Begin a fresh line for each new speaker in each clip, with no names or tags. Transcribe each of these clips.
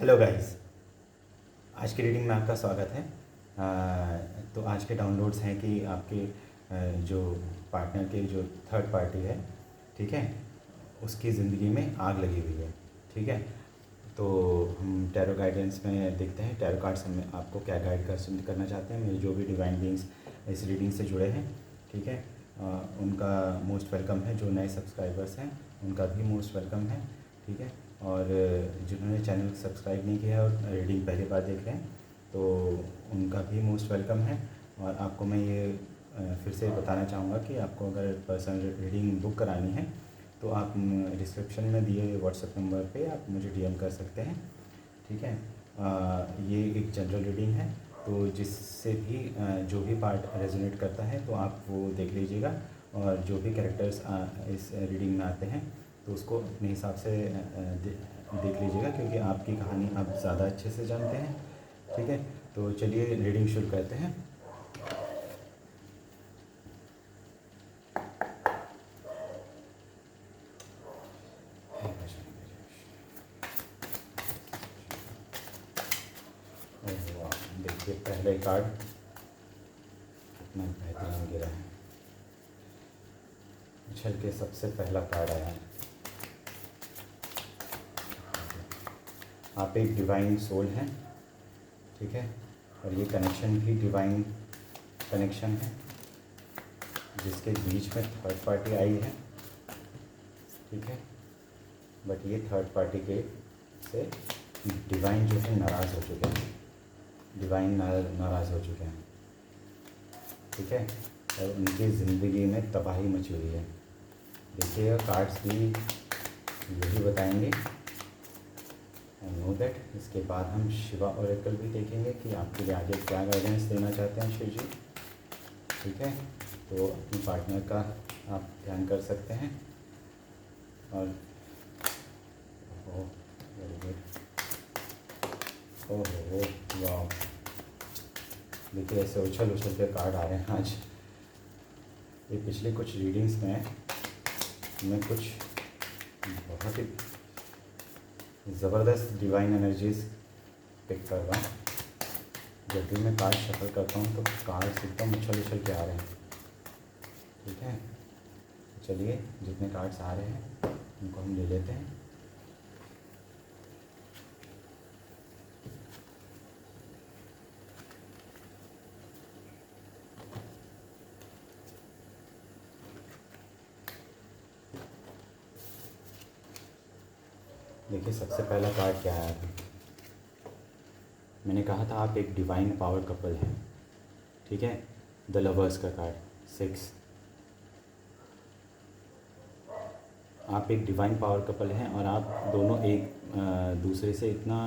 Hello guys, आज की reading में आपका स्वागत है। तो आज के डाउनलोड्स हैं कि आपके जो पार्टनर के जो थर्ड पार्टी है, ठीक है, उसकी ज़िंदगी में आग लगी हुई है। ठीक है, तो हम टैरो गाइडेंस में देखते हैं टैरो कार्ड्स हमें आपको क्या गाइड करना चाहते हैं। मेरे जो भी डिवाइन बीइंग्स इस रीडिंग से जुड़े हैं, ठीक है, उनका मोस्ट वेलकम है। जो नए सब्सक्राइबर्स हैं उनका भी मोस्ट वेलकम है, ठीक है। और जिन्होंने चैनल सब्सक्राइब नहीं किया है और रीडिंग पहली बार देख रहे हैं तो उनका भी मोस्ट वेलकम है। और आपको मैं ये फिर से बताना चाहूँगा कि आपको अगर पर्सनल रीडिंग बुक करानी है तो आप डिस्क्रिप्शन में दिए व्हाट्सएप नंबर पे आप मुझे डीएम कर सकते हैं, ठीक है। ये एक जनरल रीडिंग है, तो जिससे भी जो भी पार्ट रेजोनेट करता है तो आप वो देख लीजिएगा। और जो भी कैरेक्टर्स इस रीडिंग में आते हैं तो उसको अपने हिसाब से देख लीजिएगा, क्योंकि आपकी कहानी आप ज़्यादा अच्छे से जानते हैं, ठीक है। तो चलिए रीडिंग शुरू करते हैं। देखिए पहले कार्ड कितना बेहतरीन गिरा है। उछल के सबसे पहला कार्ड आया है। आप एक डिवाइन सोल हैं, ठीक है, और ये कनेक्शन भी डिवाइन कनेक्शन है जिसके बीच में थर्ड पार्टी आई है, ठीक है। बट ये थर्ड पार्टी के से डिवाइन जो है नाराज़ हो चुके हैं, डिवाइन नाराज़ हो चुके हैं, ठीक है। और उनकी ज़िंदगी में तबाही मची हुई है। देखिएगा कार्ड्स भी यही बताएंगे, आई नो दैट। इसके बाद हम शिवा ओरेकल भी देखेंगे कि आपके लिए आगे क्या गाइडेंस देना चाहते हैं शिव जी, ठीक है। तो अपने पार्टनर का आप ध्यान कर सकते हैं। और वेरी गुड, ओहो वाह, देखिए ऐसे उछल उछल के कार्ड आ रहे हैं आज। ये पिछली कुछ रीडिंग्स में मैं कुछ बहुत ही ज़बरदस्त डिवाइन एनर्जीज पिक कर रहा हूँ। जब भी मैं कार्ड शफल करता हूँ तो कार्ड्स एकदम उछल उछल के आ रहे हैं, ठीक है। चलिए जितने कार्ड्स आ रहे हैं उनको हम ले लेते हैं। देखिए सबसे पहला कार्ड क्या आया था। मैंने कहा था आप एक डिवाइन पावर कपल हैं, ठीक है। द लवर्स का कार्ड 6। आप एक डिवाइन पावर कपल हैं और आप दोनों एक दूसरे से इतना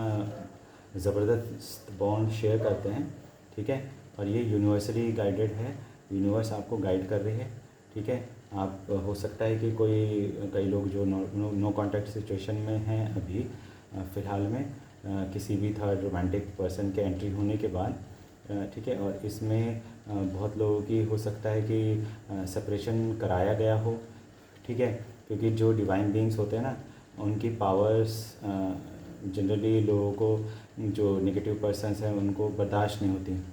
ज़बरदस्त बॉन्ड शेयर करते हैं, ठीक है। और ये यूनिवर्सली गाइडेड है, यूनिवर्स आपको गाइड कर रही है, ठीक है। आप हो सकता है कि कई लोग जो नो कांटेक्ट सिचुएशन में हैं अभी फ़िलहाल में, किसी भी थर्ड रोमांटिक पर्सन के एंट्री होने के बाद, ठीक है। और इसमें बहुत लोगों की हो सकता है कि सेपरेशन कराया गया हो, ठीक है। क्योंकि जो डिवाइन बीइंग्स होते हैं ना, उनकी पावर्स जनरली लोगों को, जो नेगेटिव पर्सन्स हैं उनको बर्दाश्त नहीं होती,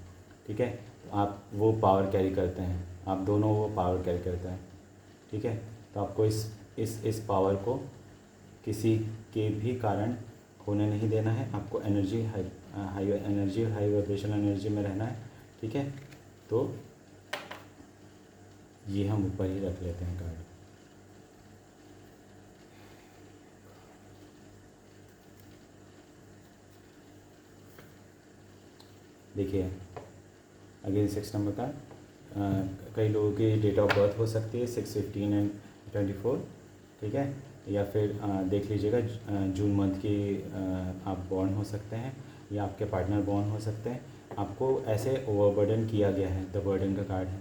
ठीक है। तो आप वो पावर कैरी करते हैं, आप दोनों वो पावर कैरी करते हैं, ठीक है। तो आपको इस पावर को किसी के भी कारण होने नहीं देना है। आपको energy high energy, high vibrational energy में रहना है, ठीक है। तो ये हम ऊपर ही रख लेते हैं कार्ड। देखिए अगेन 6 नंबर का कई लोगों की डेट ऑफ बर्थ हो सकती है 6, 15 एंड 24, ठीक है। या फिर देख लीजिएगा जून मंथ की आप बॉर्न हो सकते हैं या आपके पार्टनर बॉर्न हो सकते हैं। आपको ऐसे ओवरबर्डन किया गया है, द बर्डन का कार्ड है।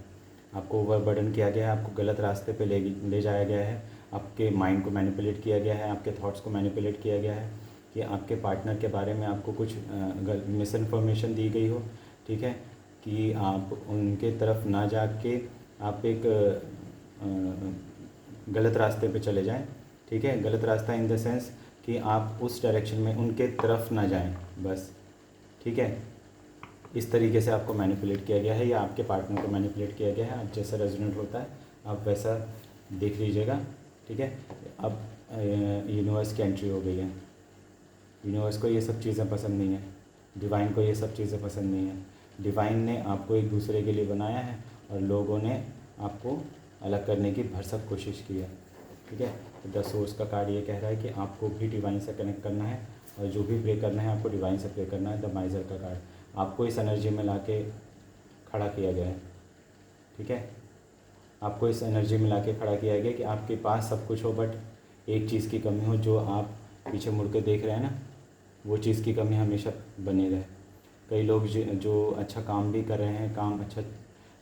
आपको ओवरबर्डन किया गया है, आपको गलत रास्ते पे ले जाया गया है, आपके माइंड को मैनिपुलेट किया गया है, आपके थॉट्स को मैनिपुलेट किया गया है कि आपके पार्टनर के बारे में आपको कुछ मिस इन्फॉर्मेशन दी गई हो, ठीक है। कि आप उनके तरफ ना जाके आप एक गलत रास्ते पे चले जाएं, ठीक है। गलत रास्ता इन द सेंस कि आप उस डायरेक्शन में उनके तरफ ना जाएं बस, ठीक है। इस तरीके से आपको मैनिपुलेट किया गया है या आपके पार्टनर को मैनिपुलेट किया गया है। आप जैसा रेजोनेट होता है आप वैसा देख लीजिएगा, ठीक है। अब यूनिवर्स की एंट्री हो गई है। यूनिवर्स को ये सब चीज़ें पसंद नहीं है, डिवाइन को ये सब चीज़ें पसंद नहीं है। डिवाइन ने आपको एक दूसरे के लिए बनाया है और लोगों ने आपको अलग करने की भरसक कोशिश की है, ठीक है। द सोर्स का कार्ड ये कह रहा है कि आपको भी डिवाइन से कनेक्ट करना है और जो भी प्रे करना है आपको डिवाइन से प्रे करना है। द माइजर का कार्ड आपको इस एनर्जी में लाके खड़ा किया गया है, ठीक है। आपको इस एनर्जी में लाके खड़ा किया गया कि आपके पास सब कुछ हो बट एक चीज़ की कमी हो, जो आप पीछे मुड़ के देख रहे हैं ना, वो चीज़ की कमी हमेशा बनी रहे। कई लोग जो अच्छा काम भी कर रहे हैं, काम अच्छा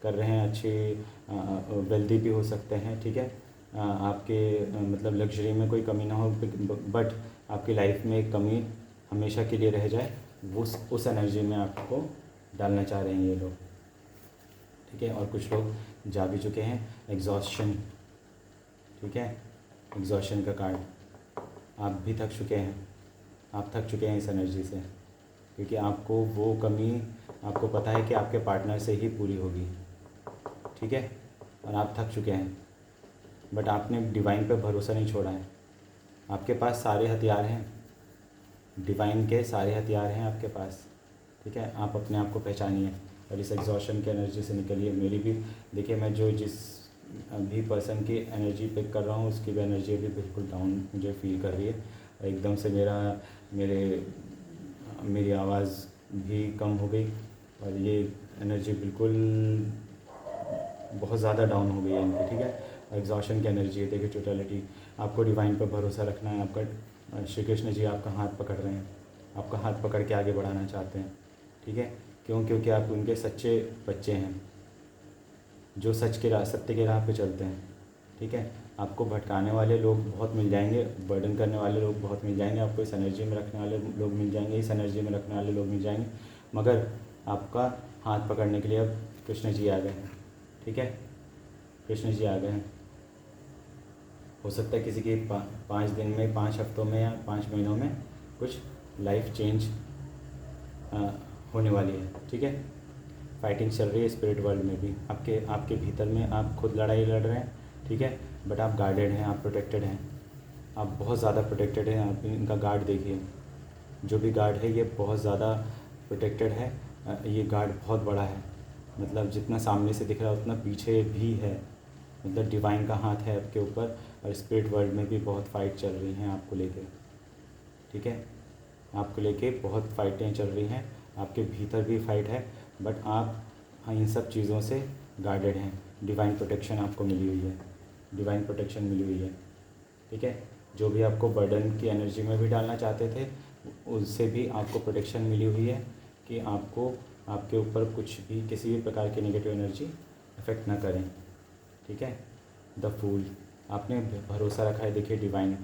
कर रहे हैं, अच्छे वेल्दी भी हो सकते हैं, ठीक है। आपके मतलब लग्जरी में कोई कमी ना हो बट आपकी लाइफ में एक कमी हमेशा के लिए रह जाए, वो उस एनर्जी में आपको डालना चाह रहे हैं ये लोग, ठीक है। और कुछ लोग जा भी चुके हैं। एग्जॉस्शन, ठीक है, एग्जॉस्शन का कार्ड, आप भी थक चुके हैं, आप थक चुके हैं इस एनर्जी से, क्योंकि आपको वो कमी आपको पता है कि आपके पार्टनर से ही पूरी होगी, ठीक है। और आप थक चुके हैं बट आपने डिवाइन पे भरोसा नहीं छोड़ा है। आपके पास सारे हथियार हैं, डिवाइन के सारे हथियार हैं आपके पास, ठीक है। आप अपने आप को पहचानिए और इस एग्जॉशन की एनर्जी से निकलिए। मेरी भी देखिए, मैं जिस अभी पर्सन की एनर्जी पिक कर रहा हूँ उसकी भी एनर्जी अभी बिल्कुल डाउन मुझे फील कर रही है। एकदम से मेरी आवाज़ भी कम हो गई और ये एनर्जी बिल्कुल बहुत ज़्यादा डाउन हो गई है इनकी, ठीक है। एग्जॉशन की एनर्जी है, देखिए टोटलिटी। आपको डिवाइन पर भरोसा रखना है। आपका श्री कृष्ण जी आपका हाथ पकड़ रहे हैं, आपका हाथ पकड़ के आगे बढ़ाना चाहते हैं, ठीक है। क्यों? क्योंकि आप उनके सच्चे बच्चे हैं जो सत्य के राह पे चलते हैं, ठीक है। आपको भटकाने वाले लोग बहुत मिल जाएंगे, बर्डन करने वाले लोग बहुत मिल जाएंगे, आपको इस एनर्जी में रखने वाले लोग मिल जाएंगे, इस एनर्जी में रखने वाले लोग मिल जाएंगे, मगर आपका हाथ पकड़ने के लिए अब कृष्ण जी आ गए हैं, ठीक है। कृष्ण जी आ गए हैं। हो सकता है किसी की 5 दिन में, 5 हफ्तों में या 5 महीनों में कुछ लाइफ चेंज होने वाली है, ठीक है। फाइटिंग चल रही है स्पिरिट वर्ल्ड में भी, आपके भीतर में आप खुद लड़ाई लड़ रहे हैं, ठीक है। बट आप गार्डेड हैं, आप प्रोटेक्टेड हैं, आप बहुत ज़्यादा प्रोटेक्टेड हैं। आप इनका गार्ड देखिए, जो भी गार्ड है ये बहुत ज़्यादा प्रोटेक्टेड है। ये गार्ड बहुत बड़ा है, मतलब जितना सामने से दिख रहा है उतना पीछे भी है। मतलब डिवाइन का हाथ है आपके ऊपर और स्पिरिट वर्ल्ड में भी बहुत फाइट चल रही हैं आपको लेके, ठीक है। आपको लेके बहुत फाइटें चल रही हैं, आपके भीतर भी फाइट है बट आप इन सब चीज़ों से गार्डेड हैं। डिवाइन प्रोटेक्शन आपको मिली हुई है, डिवाइन प्रोटेक्शन मिली हुई है, ठीक है। जो भी आपको बर्डन की एनर्जी में भी डालना चाहते थे उससे भी आपको प्रोटेक्शन मिली हुई है कि आपको आपके ऊपर कुछ भी किसी भी प्रकार की नेगेटिव एनर्जी इफ़ेक्ट ना करें, ठीक है। द फूल, आपने भरोसा रखा है, देखिए डिवाइन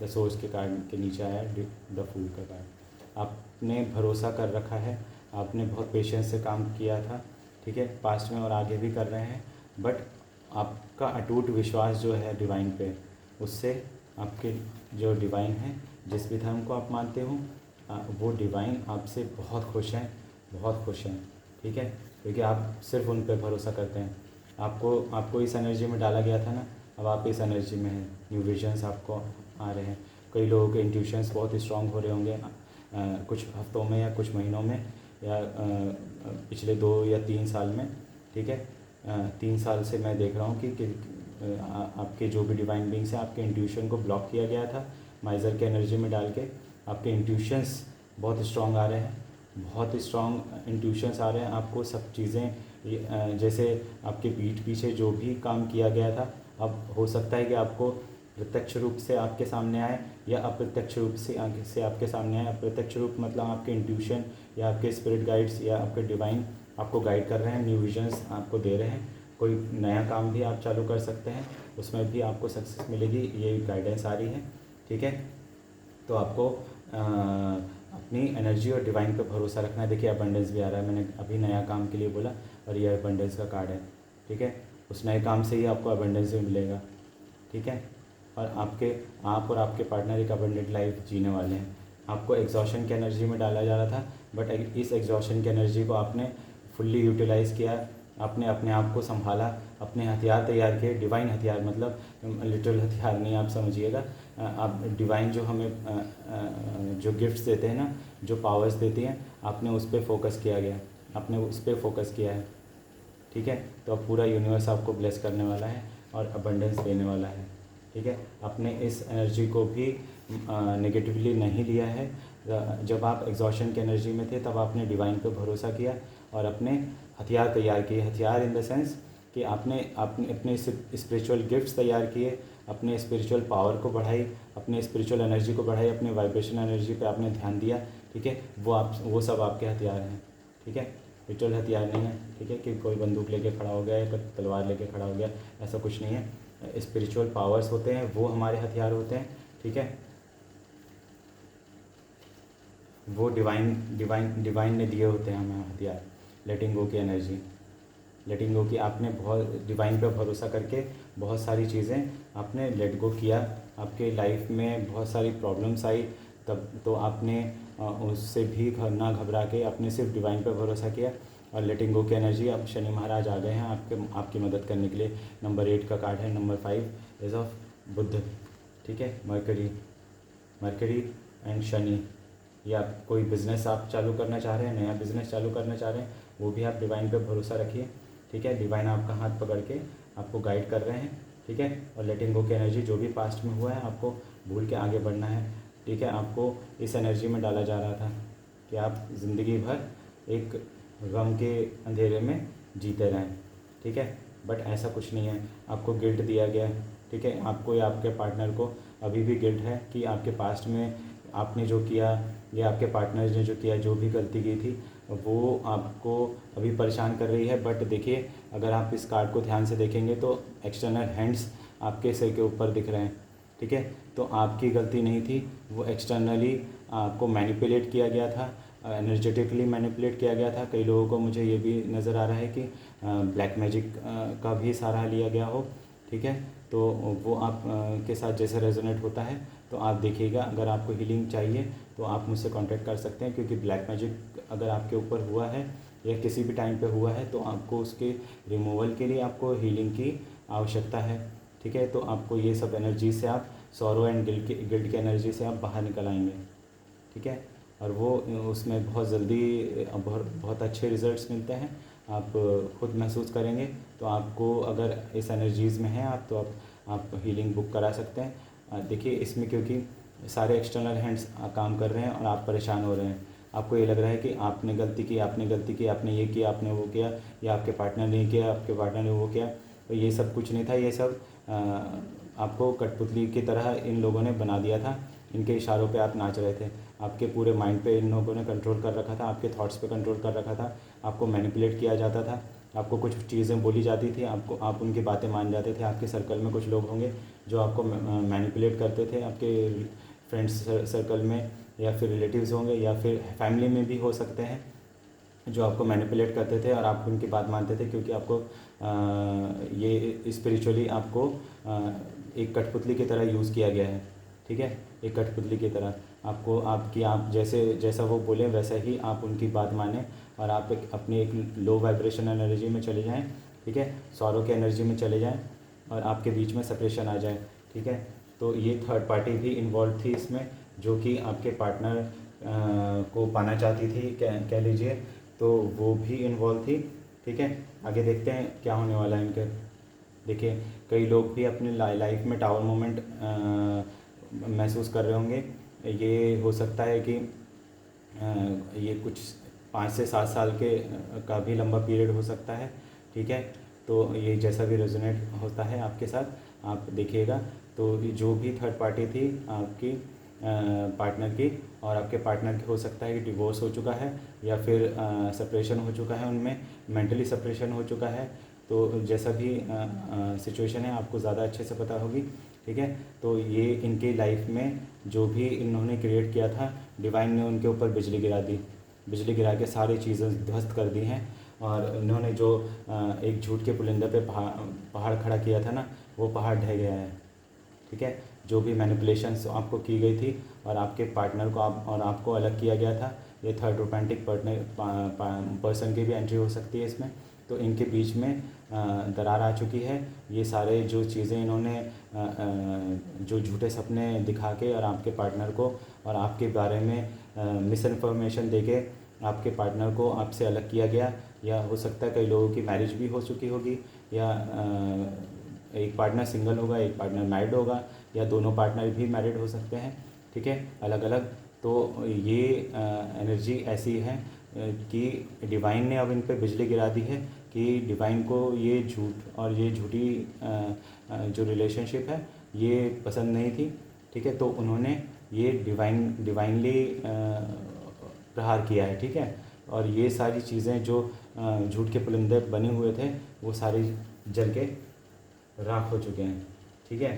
द सोर्स के कार्ड के नीचे आया द फूल का कार्ड। आपने भरोसा कर रखा है, आपने बहुत पेशेंस से काम किया था, ठीक है, पास्ट में और आगे भी कर रहे हैं, बट आपका अटूट विश्वास जो है डिवाइन पे, उससे आपके जो डिवाइन है, जिस भी धर्म को आप मानते हो, वो डिवाइन आपसे बहुत खुश हैं, बहुत खुश हैं, ठीक है। क्योंकि आप सिर्फ उन पे भरोसा करते हैं। आपको इस एनर्जी में डाला गया था ना, अब आप इस एनर्जी में हैं। न्यू विजन्स आपको आ रहे हैं। कई लोगों के इंट्यूशंस बहुत स्ट्रॉन्ग हो रहे होंगे कुछ हफ्तों में या कुछ महीनों में या पिछले 2 या 3 साल में, ठीक है। 3 साल से मैं देख रहा हूँ कि आपके जो भी डिवाइन बीइंग्स हैं, आपके इंट्यूशन को ब्लॉक किया गया था माइजर के एनर्जी में डाल के। आपके इंट्यूशंस बहुत स्ट्रॉन्ग आ रहे हैं, बहुत स्ट्रॉन्ग इंट्यूशंस आ रहे हैं। आपको सब चीज़ें जैसे आपके पीठ पीछे जो भी काम किया गया था, अब हो सकता है कि आपको प्रत्यक्ष रूप से आपके सामने आए या अप्रत्यक्ष रूप से आपके सामने आए। अप्रत्यक्ष रूप मतलब आपके इंट्यूशन या आपके स्पिरिट गाइड्स या आपके डिवाइन आपको गाइड कर रहे हैं, न्यू विजन्स आपको दे रहे हैं। कोई नया काम भी आप चालू कर सकते हैं, उसमें भी आपको सक्सेस मिलेगी, ये गाइडेंस आ रही है, ठीक है। तो आपको अपनी एनर्जी और डिवाइन पर भरोसा रखना है। देखिए अबंडेंस भी आ रहा है, मैंने अभी नया काम के लिए बोला और ये अबंडेंस का कार्ड है, ठीक है। उस नए काम से ही आपको अबंडेंस भी मिलेगा, ठीक है। और आप और आपके पार्टनर एक अबंडेंट लाइफ जीने वाले हैं। आपको एग्जॉशन की एनर्जी में डाला जा रहा था, बट इस एग्जॉशन की एनर्जी को आपने फुल्ली यूटिलाइज़ किया, आपने अपने आप को संभाला, अपने हथियार तैयार किए, डिवाइन हथियार, मतलब लिटरल हथियार नहीं, आप समझिएगा। आप डिवाइन जो हमें जो गिफ्ट्स देते हैं ना, जो पावर्स देती हैं, आपने उस पर फोकस किया गया, आपने उस पर फोकस किया है, ठीक है। तो अब पूरा यूनिवर्स आपको ब्लेस करने वाला है और अबंडेंस देने वाला है, ठीक है। आपने इस एनर्जी को भी नेगेटिवली नहीं लिया है। जब आप एग्जॉशन की एनर्जी में थे तब आपने डिवाइन पे भरोसा किया और अपने हथियार तैयार किए। हथियार इन द सेंस कि आपने अपने स्पिरिचुअल गिफ्ट्स तैयार किए, अपने स्पिरिचुअल पावर को बढ़ाई, अपने स्पिरिचुअल एनर्जी को बढ़ाई, अपने वाइब्रेशन एनर्जी पे आपने ध्यान दिया, ठीक है। वो सब आपके हथियार हैं, ठीक है। लिटरल हथियार नहीं है, ठीक है, कि कोई बंदूक लेके खड़ा हो गया या कोई तलवार लेके खड़ा हो गया, ऐसा कुछ नहीं है। स्पिरिचुअल पावर्स होते हैं, वो हमारे हथियार होते हैं, ठीक है। वो डिवाइन ने दिए होते हैं हमें हथियार। लेटिंग गो की एनर्जी, लेटिंग गो की, आपने बहुत डिवाइन पे भरोसा करके बहुत सारी चीज़ें आपने लेट गो किया। आपके लाइफ में बहुत सारी प्रॉब्लम्स आई, तब तो आपने उससे भी ना घबरा के आपने सिर्फ डिवाइन पे भरोसा किया और लेटिंग गो की एनर्जी। अब शनि महाराज आ गए हैं आपकी मदद करने के लिए। नंबर 8 का कार्ड है, नंबर 5 इज़ ऑफ बुध, ठीक है। मरकरी एंड शनि, या कोई बिज़नेस आप चालू करना चाह रहे हैं, नया बिज़नेस चालू करना चाह रहे हैं, वो भी आप डिवाइन पे भरोसा रखिए, ठीक है। डिवाइन आपका हाथ पकड़ के आपको गाइड कर रहे हैं, ठीक है। और लेटिंग गो की एनर्जी, जो भी पास्ट में हुआ है आपको भूल के आगे बढ़ना है, ठीक है। आपको इस एनर्जी में डाला जा रहा था कि आप ज़िंदगी भर एक गम के अंधेरे में जीते रहें, ठीक है। बट ऐसा कुछ नहीं है, आपको गिल्ट दिया गया है, ठीक है। आपको या आपके पार्टनर को अभी भी गिल्ट है कि आपके पास्ट में आपने जो किया या आपके पार्टनर ने जो किया, जो भी गलती की थी, वो आपको अभी परेशान कर रही है। बट देखिए, अगर आप इस कार्ड को ध्यान से देखेंगे तो एक्सटर्नल हैंड्स आपके सिर के ऊपर दिख रहे हैं, ठीक है। तो आपकी गलती नहीं थी, वो एक्सटर्नली आपको मैनिपुलेट किया गया था, एनर्जेटिकली मैनिपुलेट किया गया था। कई लोगों को मुझे ये भी नज़र आ रहा है कि ब्लैक मैजिक का भी सहारा लिया गया हो, ठीक है। तो वो आप के साथ जैसे रेजोनेट होता है तो आप देखिएगा। अगर आपको हीलिंग चाहिए तो आप मुझसे कांटेक्ट कर सकते हैं, क्योंकि ब्लैक मैजिक अगर आपके ऊपर हुआ है या किसी भी टाइम पे हुआ है तो आपको उसके रिमूवल के लिए आपको हीलिंग की आवश्यकता है, ठीक है। तो आपको ये सब एनर्जी से आप सॉरो एंड गिल्ट की एनर्जी से आप बाहर निकल आएंगे, ठीक है। और वो उसमें बहुत जल्दी बहुत अच्छे रिजल्ट्स मिलते हैं, आप खुद महसूस करेंगे। तो आपको अगर इस एनर्जीज़ में हैं आप, तो आप हीलिंग बुक करा सकते हैं। देखिए, इसमें क्योंकि सारे एक्सटर्नल हैंड्स काम कर रहे हैं और आप परेशान हो रहे हैं, आपको ये लग रहा है कि आपने गलती की, आपने ये किया, आपने वो किया, या आपके पार्टनर ने किया, आपके पार्टनर ने वो किया। तो ये सब कुछ नहीं था, ये सब आपको कठपुतली की तरह इन लोगों ने बना दिया था। इनके इशारों पे आप नाच रहे थे, आपके पूरे माइंड पे इन लोगों ने कंट्रोल कर रखा था, आपके थॉट्स पे कंट्रोल कर रखा था, आपको मैनिपुलेट किया जाता था, आपको कुछ चीज़ें बोली जाती थी, आप उनकी बातें मान जाते थे। आपके सर्कल में कुछ लोग होंगे जो आपको मैनिपुलेट करते थे, आपके फ्रेंड्स सर्कल में, या फिर रिलेटिव्स होंगे, या फिर फैमिली में भी हो सकते हैं, जो आपको मैनिपुलेट करते थे और आप उनकी बात मानते थे, क्योंकि आपको ये स्पिरिचुअली आपको एक कठपुतली की तरह यूज़ किया गया है, ठीक है। एक कठपुतली की तरह आपको आप जैसा वो बोलें वैसा ही आप उनकी बात मानें, और आप अपनी एक लो वाइब्रेशन एनर्जी में चले जाएं, ठीक है, सौरों की एनर्जी में चले जाएं और आपके बीच में सेपरेशन आ जाए, ठीक है। तो ये थर्ड पार्टी भी इन्वॉल्व थी इसमें, जो कि आपके पार्टनर को पाना चाहती थी, कह लीजिए। तो वो भी इन्वॉल्व थी, ठीक है। आगे देखते हैं क्या होने वाला है इनके। देखिए, कई लोग भी अपने लाइफ में टावर मोमेंट महसूस कर रहे होंगे। ये हो सकता है कि ये कुछ 5 से 7 साल के का भी लंबा पीरियड हो सकता है, ठीक है। तो ये जैसा भी रेजोनेट होता है आपके साथ आप देखिएगा। तो जो भी थर्ड पार्टी थी आपकी पार्टनर की, और आपके पार्टनर की हो सकता है कि डिवोर्स हो चुका है या फिर सेपरेशन हो चुका है, उनमें मेंटली सेपरेशन हो चुका है। तो जैसा भी सिचुएशन है आपको ज़्यादा अच्छे से पता होगी, ठीक है। तो ये इनके लाइफ में जो भी इन्होंने क्रिएट किया था, डिवाइन ने उनके ऊपर बिजली गिरा दी, बिजली गिरा के सारी चीज़ें ध्वस्त कर दी हैं। और इन्होंने जो एक झूठ के पुलिंदा पे पहाड़ खड़ा किया था ना, वो पहाड़ ढह गया है, ठीक है। जो भी मैनिपुलेशंस आपको की गई थी और आपके पार्टनर को आपको अलग किया गया था, ये थर्ड रोमांटिक पर्सन की भी एंट्री हो सकती है इसमें। तो इनके बीच में दरार आ चुकी है। ये सारे जो चीज़ें इन्होंने जो झूठे सपने दिखा के और आपके पार्टनर को और आपके बारे में मिस इन्फॉर्मेशन दे के आपके पार्टनर को आपसे अलग किया गया, या हो सकता है कई लोगों की मैरिज भी हो चुकी होगी, या एक पार्टनर सिंगल होगा, एक पार्टनर मैरिड होगा, या दोनों पार्टनर भी मैरिड हो सकते हैं, ठीक है, अलग अलग। तो ये एनर्जी ऐसी है कि डिवाइन ने अब इन पे बिजली गिरा दी है कि डिवाइन को ये झूठ और ये झूठी जो रिलेशनशिप है ये पसंद नहीं थी, ठीक है। तो उन्होंने ये डिवाइनली प्रहार किया है, ठीक है। और ये सारी चीज़ें जो झूठ के पुलिंदे बने हुए थे वो सारे जल के राख हो चुके हैं, ठीक है।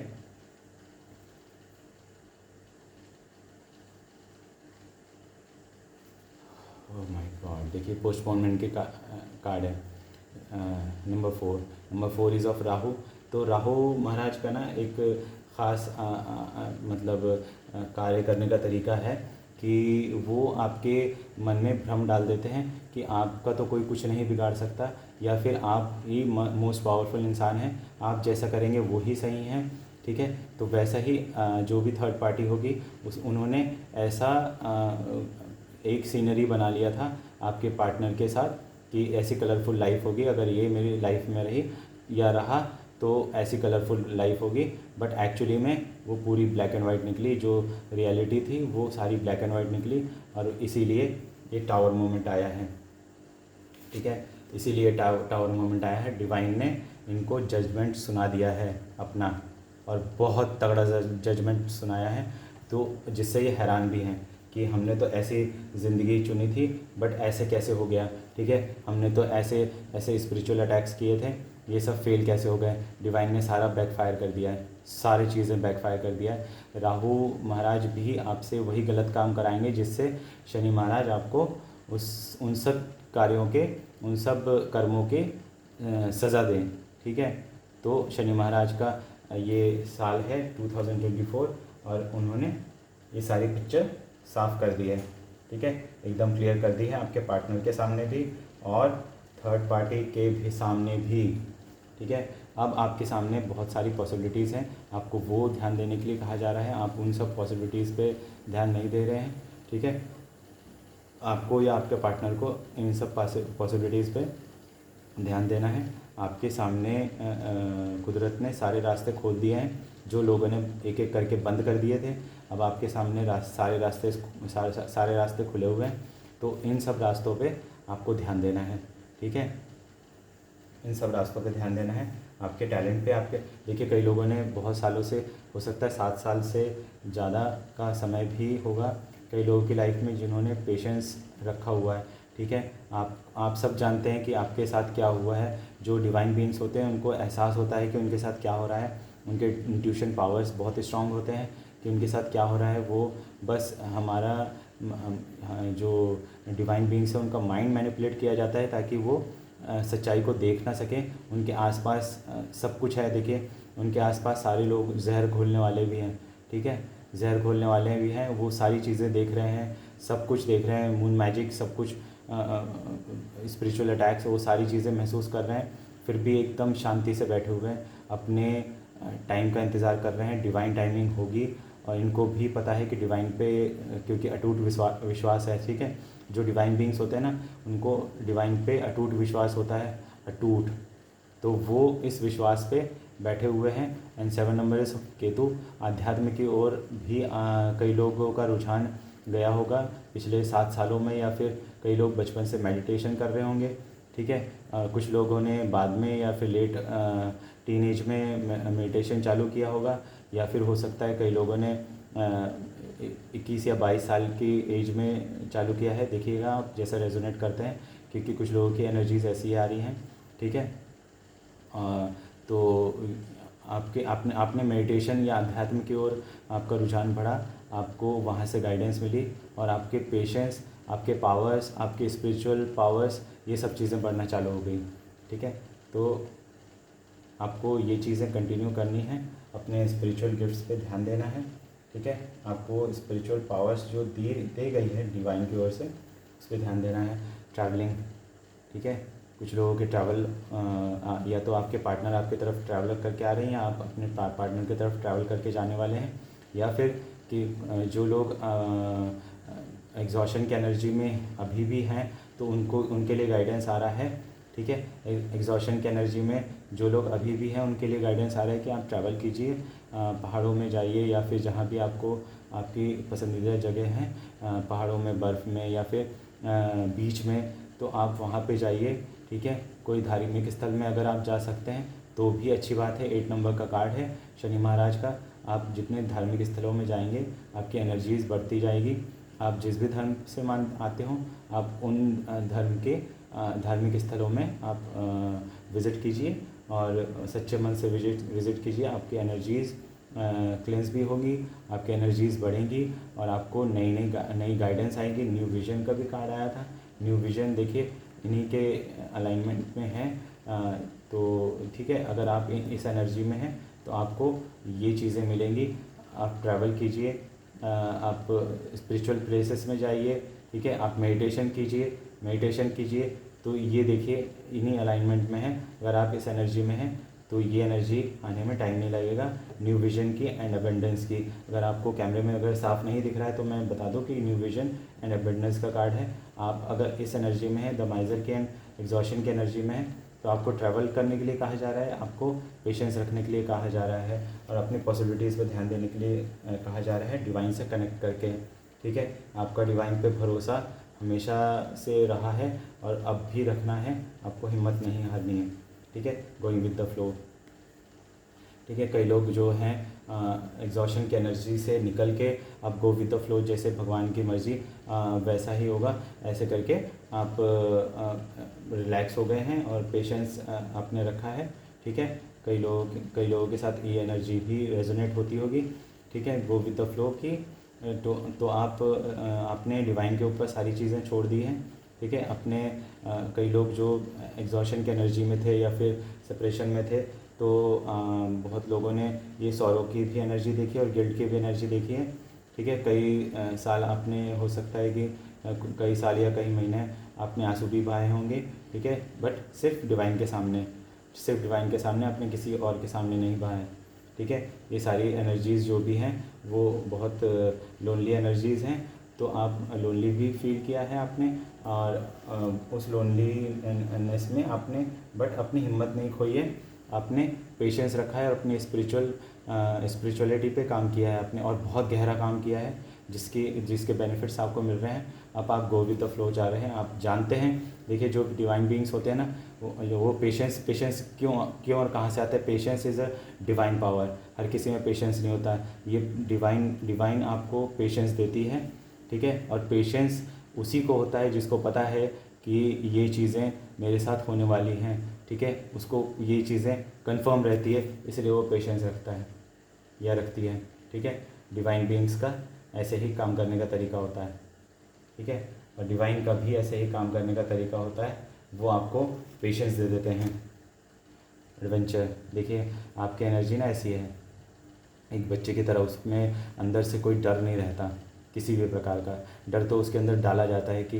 ओह माय गॉड, देखिए पोस्टपोनमेंट के कार्ड है नंबर 4 इज़ ऑफ राहु। तो राहु महाराज का ना एक ख़ास मतलब कार्य करने का तरीका है कि वो आपके मन में भ्रम डाल देते हैं कि आपका तो कोई कुछ नहीं बिगाड़ सकता, या फिर आप ही मोस्ट पावरफुल इंसान हैं, आप जैसा करेंगे वो ही सही हैं, ठीक है। तो वैसा ही जो भी थर्ड पार्टी होगी उन्होंने ऐसा एक सीनरी बना लिया था आपके पार्टनर के साथ कि ऐसी कलरफुल लाइफ होगी, अगर ये मेरी लाइफ में रही या रहा तो ऐसी कलरफुल लाइफ होगी। बट एक्चुअली में वो पूरी ब्लैक एंड वाइट निकली, जो रियलिटी थी वो सारी ब्लैक एंड वाइट निकली, और इसीलिए ये टावर मोमेंट आया है, ठीक है। इसीलिए टावर मोमेंट आया है। डिवाइन ने इनको जजमेंट सुना दिया है अपना, और बहुत तगड़ा जजमेंट सुनाया है, तो जिससे ये हैरान भी हैं कि हमने तो ऐसी ज़िंदगी चुनी थी बट ऐसे कैसे हो गया, ठीक है। हमने तो ऐसे स्पिरिचुअल अटैक्स किए थे, ये सब फेल कैसे हो गए। डिवाइन ने सारा बैकफायर कर दिया है, सारी चीज़ें बैकफायर कर दिया है। राहु महाराज भी आपसे वही गलत काम कराएंगे जिससे शनि महाराज आपको उन सब कार्यों के, उन सब कर्मों के सज़ा दें, ठीक है। तो शनि महाराज का ये साल है 2024, और उन्होंने ये सारी पिक्चर साफ़ कर दी है, ठीक है, एकदम क्लियर कर दी है आपके पार्टनर के सामने भी और थर्ड पार्टी के भी सामने भी, ठीक है। अब आपके सामने बहुत सारी पॉसिबिलिटीज़ हैं, आपको वो ध्यान देने के लिए कहा जा रहा है, आप उन सब पॉसिबिलिटीज़ पे ध्यान नहीं दे रहे हैं, ठीक है। आपको या आपके पार्टनर को इन सब पॉसिबिलिटीज़ पे ध्यान देना है। आपके सामने कुदरत ने सारे रास्ते खोल दिए हैं, जो लोगों ने एक एक करके बंद कर दिए थे, अब आपके सामने सारे रास्ते खुले हुए हैं। तो इन सब रास्तों पे आपको ध्यान देना है, ठीक है। इन सब रास्तों पे ध्यान देना है, आपके टैलेंट पे। आपके देखिए कई लोगों ने बहुत सालों से, हो सकता है 7 साल से ज़्यादा का समय भी होगा कई लोगों की लाइफ में, जिन्होंने पेशेंस रखा हुआ है, ठीक है। आप सब जानते हैं कि आपके साथ क्या हुआ है। जो डिवाइन बीइंग्स होते हैं उनको एहसास होता है कि उनके साथ क्या हो रहा है, उनके इंट्यूशन पावर्स बहुत स्ट्रांग होते हैं कि उनके साथ क्या हो रहा है। वो बस हमारा जो डिवाइन बीइंग्स है उनका माइंड मैनिपुलेट किया जाता है ताकि वो सच्चाई को देख ना सकें। उनके आसपास सब कुछ है, देखिए उनके आसपास सारे लोग जहर घोलने वाले भी हैं, ठीक है, जहर घोलने वाले भी हैं, वो सारी चीज़ें देख रहे हैं, सब कुछ देख रहे हैं, मून मैजिक, सब कुछ स्पिरिचुअल अटैक्स, वो सारी चीज़ें महसूस कर रहे हैं, फिर भी एकदम शांति से बैठे हुए हैं, अपने टाइम का इंतज़ार कर रहे हैं। डिवाइन टाइमिंग होगी, और इनको भी पता है कि डिवाइन पे क्योंकि अटूट विश्वास है, ठीक है। जो डिवाइन बीइंग्स होते हैं ना, उनको डिवाइन पे अटूट विश्वास होता है, अटूट, तो वो इस विश्वास पे बैठे हुए हैं। एंड 7 नंबर इस केतु, आध्यात्म की ओर भी कई लोगों का रुझान गया होगा पिछले 7 सालों में, या फिर कई लोग बचपन से मेडिटेशन कर रहे होंगे, ठीक है। कुछ लोगों ने बाद में या फिर लेट टीनेज में मेडिटेशन चालू किया होगा, या फिर हो सकता है कई लोगों ने 21 या 22 साल की एज में चालू किया है। देखिएगा आप जैसा रेजोनेट करते हैं, क्योंकि कुछ लोगों की एनर्जीज ऐसी आ रही हैं, ठीक है। तो आपने मेडिटेशन या अध्यात्म की ओर आपका रुझान बढ़ा, आपको वहाँ से गाइडेंस मिली, और आपके पेशेंस, आपके पावर्स, आपके स्पिरिचुअल पावर्स, ये सब चीज़ें बढ़ना चालू हो गई, ठीक है। तो आपको ये चीज़ें कंटिन्यू करनी है, अपने स्पिरिचुअल गिफ्ट्स पे ध्यान देना है, ठीक है। आपको स्पिरिचुअल पावर्स जो दे गई है डिवाइन की ओर से, उस पर ध्यान देना है। ट्रैवलिंग, ठीक है। कुछ लोगों के ट्रैवल या तो आपके पार्टनर आपकी तरफ ट्रैवल करके आ रहे हैं या आप अपने पार्टनर की तरफ ट्रैवल करके जाने वाले हैं, या फिर कि जो लोग एग्जॉशन की एनर्जी में अभी भी हैं तो उनके लिए गाइडेंस आ रहा है, ठीक है। एग्जॉशन की एनर्जी में जो लोग अभी भी हैं उनके लिए गाइडेंस आ रहा है कि आप ट्रैवल कीजिए, पहाड़ों में जाइए या फिर जहाँ भी आपको आपकी पसंदीदा जगह हैं, पहाड़ों में, बर्फ़ में या फिर बीच में, तो आप वहाँ पे जाइए, ठीक है। कोई धार्मिक स्थल में अगर आप जा सकते हैं तो भी अच्छी बात है। 8 नंबर का कार्ड है शनि महाराज का। आप जितने धार्मिक स्थलों में जाएंगे आपकी एनर्जीज़ बढ़ती जाएगी। आप जिस भी धर्म से आते हो आप उन धर्म के धार्मिक स्थलों में आप विज़िट कीजिए और सच्चे मन से विज़िट कीजिए। आपकी एनर्जीज़ क्लेंस भी होगी, आपकी एनर्जीज़ बढ़ेंगी और आपको नई गाइडेंस आएगी। न्यू विज़न का भी कार्ड आया था। न्यू विज़न देखिए इन्हीं के अलाइनमेंट में है, तो ठीक है। अगर आप इस एनर्जी में हैं तो आपको ये चीज़ें मिलेंगी। आप ट्रैवल कीजिए, आप स्पिरिचुअल प्लेसेस में जाइए, ठीक है। आप मेडिटेशन कीजिए तो ये देखिए इन्हीं अलाइनमेंट में है। अगर आप इस एनर्जी में हैं तो ये एनर्जी आने में टाइम नहीं लगेगा, न्यू विज़न की एंड अबेंडेंस की। अगर आपको कैमरे में अगर साफ़ नहीं दिख रहा है तो मैं बता दूं कि न्यू विज़न एंड अबेंडेंस का कार्ड है। आप अगर इस एनर्जी में है, द माइजर की एंड एग्जॉशन की एनर्जी में है, तो आपको ट्रैवल करने के लिए कहा जा रहा है, आपको पेशेंस रखने के लिए कहा जा रहा है और अपनी पॉसिबिलिटीज़ पर ध्यान देने के लिए कहा जा रहा है, डिवाइन से कनेक्ट करके, ठीक है। आपका डिवाइन पे भरोसा हमेशा से रहा है और अब भी रखना है, आपको हिम्मत नहीं हारनी है, ठीक है। गोइंग विद द फ्लो, ठीक है। कई लोग जो हैं एग्जॉशन की एनर्जी से निकल के अब गो विद द फ्लो, जैसे भगवान की मर्ज़ी वैसा ही होगा, ऐसे करके आप रिलैक्स हो गए हैं और पेशेंस आपने रखा है, ठीक है। कई लोगों के साथ ये एनर्जी भी रेजोनेट होती होगी, ठीक है। गो विद द फ्लो की तो आप आपने डिवाइन के ऊपर सारी चीज़ें छोड़ दी हैं, ठीक है। अपने कई लोग जो एग्जॉशन की एनर्जी में थे या फिर सेपरेशन में थे तो बहुत लोगों ने ये सौरों की भी एनर्जी देखी और गिल्ट की भी एनर्जी देखी है, ठीक है। कई साल आपने, हो सकता है कि कई साल या कई महीने आपने आंसू भी बहाए होंगे, ठीक है। बट सिर्फ डिवाइन के सामने, अपने किसी और के सामने नहीं बहाए, ठीक है। ये सारी एनर्जीज़ जो भी हैं वो बहुत लोनली एनर्जीज़ हैं, तो आप लोनली भी फील किया है आपने और उस लोनलीनेस में आपने बट अपनी हिम्मत नहीं खोई है, आपने पेशेंस रखा है और अपनी स्पिरिचुअलिटी पे काम किया है आपने, और बहुत गहरा काम किया है जिसके बेनिफिट्स आपको मिल रहे हैं। अब आप गो विद द फ्लो जा रहे हैं, आप जानते हैं। देखिए जो डिवाइन बीइंग्स होते हैं ना, वो पेशेंस क्यों और कहाँ से आता है। Patience is a divine power, हर किसी में पेशेंस नहीं होता, ये डिवाइन आपको पेशेंस देती है, ठीक है। और पेशेंस उसी को होता है जिसको पता है कि ये चीज़ें मेरे साथ होने वाली हैं, ठीक है। उसको ये चीज़ें कंफर्म रहती है, इसलिए वो पेशेंस रखता है या रखती है, ठीक है। डिवाइन बीइंग्स का ऐसे ही काम करने का तरीका होता है, ठीक है। और डिवाइन का भी ऐसे ही काम करने का तरीका होता है, वो आपको पेशेंस दे देते हैं। एडवेंचर, देखिए आपकी एनर्जी ना ऐसी है एक बच्चे की तरह, उसमें अंदर से कोई डर नहीं रहता, किसी भी प्रकार का डर तो उसके अंदर डाला जाता है कि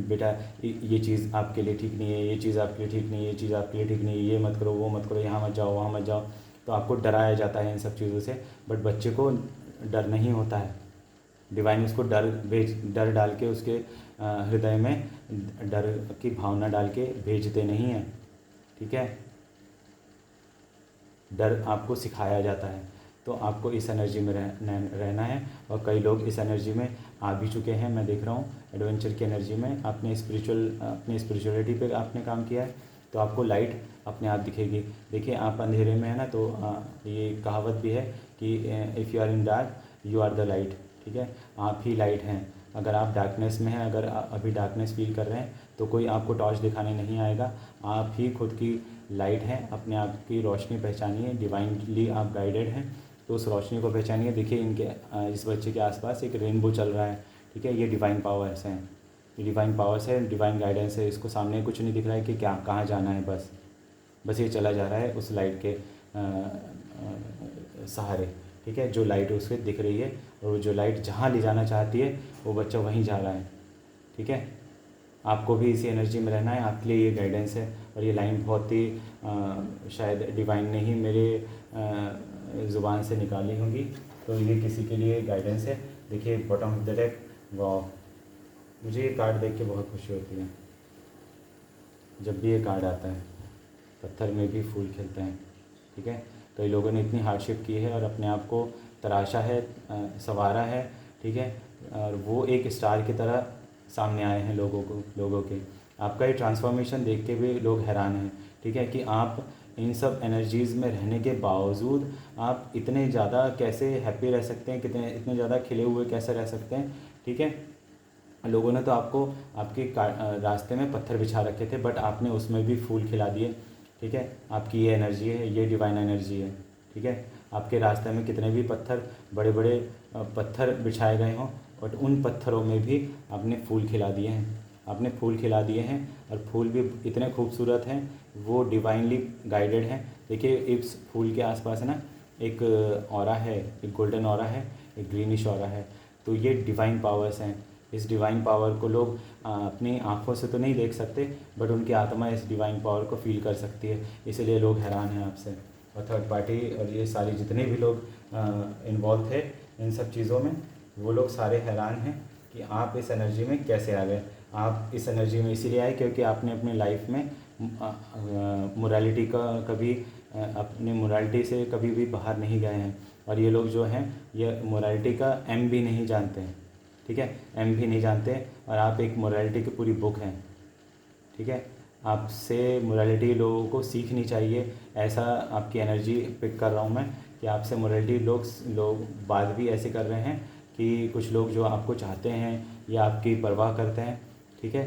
बेटा ये चीज़ आपके लिए ठीक नहीं है, ये चीज़ आपके लिए ठीक नहीं है, ये चीज़ आपके लिए ठीक नहीं है, ये मत करो, वो मत करो, यहाँ मत जाओ, वहाँ मत जाओ, तो आपको डराया जाता है इन सब चीज़ों से। बट बच्चे को डर नहीं होता है, डिवाइन उसको डर डाल के उसके हृदय में डर की भावना डाल के भेजते नहीं हैं, ठीक है। डर आपको सिखाया जाता है, तो आपको इस एनर्जी में रहना है। और कई लोग इस एनर्जी में आ भी चुके हैं, मैं देख रहा हूँ एडवेंचर की एनर्जी में। अपनी स्पिरिचुअलिटी पे आपने काम किया है तो आपको लाइट अपने आप दिखेगी। देखिए आप अंधेरे में है ना, तो ये कहावत भी है कि if you are in dark you are the light, ठीक है। आप ही लाइट हैं। अगर आप डार्कनेस में हैं, अगर अभी डार्कनेस फील कर रहे हैं तो कोई आपको टॉर्च दिखाने नहीं आएगा, आप ही खुद की लाइट हैं। अपने आप की रोशनी पहचानिए, डिवाइनली आप गाइडेड हैं, तो उस रोशनी को पहचानिए। देखिए इनके इस बच्चे के आसपास एक रेनबो चल रहा है, ठीक है। ये डिवाइन पावर्स हैं, ये डिवाइन पावर्स है, डिवाइन गाइडेंस है। इसको सामने कुछ नहीं दिख रहा है कि क्या कहाँ जाना है, बस ये चला जा रहा है उस लाइट के सहारे, ठीक है। जो लाइट उसके दिख रही है और वो जो लाइट जहाँ ले जाना चाहती है वो बच्चा वहीं जा रहा है, ठीक है। आपको भी इसी एनर्जी में रहना है, आपके लिए ये गाइडेंस है। और ये लाइन बहुत ही शायद डिवाइन ने ही मेरे ज़ुबान से निकाली होंगी, तो ये किसी के लिए गाइडेंस है। देखिए बॉटम ऑफ द डेक, वाह, मुझे ये कार्ड देख के बहुत खुशी होती है जब भी ये कार्ड आता है। पत्थर में भी फूल खिलते हैं, ठीक है। कई लोगों ने इतनी हार्डशिप की है और अपने आप को तराशा है, संवारा है, ठीक है, और वो एक स्टार की तरह सामने आए हैं लोगों के। आपका ये ट्रांसफॉर्मेशन देख के भी लोग हैरान हैं, ठीक है, कि आप इन सब एनर्जीज़ में रहने के बावजूद आप इतने ज़्यादा कैसे हैप्पी रह सकते हैं, इतने ज़्यादा खिले हुए कैसे रह सकते हैं, ठीक है। लोगों ने तो आपको आपके रास्ते में पत्थर बिछा रखे थे, बट आपने उसमें भी फूल खिला दिए, ठीक है। आपकी ये एनर्जी है, ये डिवाइन एनर्जी है, ठीक है। आपके रास्ते में कितने भी बड़े बड़े पत्थर बिछाए गए हों, बट उन पत्थरों में भी आपने फूल खिला दिए हैं, और फूल भी इतने खूबसूरत हैं, वो डिवाइनली गाइडेड हैं। देखिए इस फूल के आसपास ना एक ऑरा है, एक गोल्डन ऑरा है, एक ग्रीनिश ऑरा है, तो ये डिवाइन पावर्स हैं। इस डिवाइन पावर को लोग अपनी आँखों से तो नहीं देख सकते, बट उनकी आत्मा इस डिवाइन पावर को फील कर सकती है, इसीलिए लोग हैरान हैं आपसे। और थर्ड पार्टी और ये सारे जितने भी लोग इन्वॉल्व थे इन सब चीज़ों में, वो लोग सारे हैरान हैं कि आप इस एनर्जी में कैसे आ गए। आप इस एनर्जी में इसीलिए आए क्योंकि आपने अपनी लाइफ में मोरालिटी का कभी अपनी मोरालिटी से कभी भी बाहर नहीं गए हैं। और ये लोग जो हैं ये मोरालिटी का एम भी नहीं जानते हैं, ठीक है, एम भी नहीं जानते, और आप एक मोरालिटी की पूरी बुक हैं, ठीक है। आपसे मोरालिटी लोगों को सीखनी चाहिए, ऐसा आपकी एनर्जी पिक कर रहा हूँ मैं कि आपसे मोरालिटी लोग बात भी ऐसे कर रहे हैं कि कुछ लोग जो आपको चाहते हैं या आपकी परवाह करते हैं, ठीक है।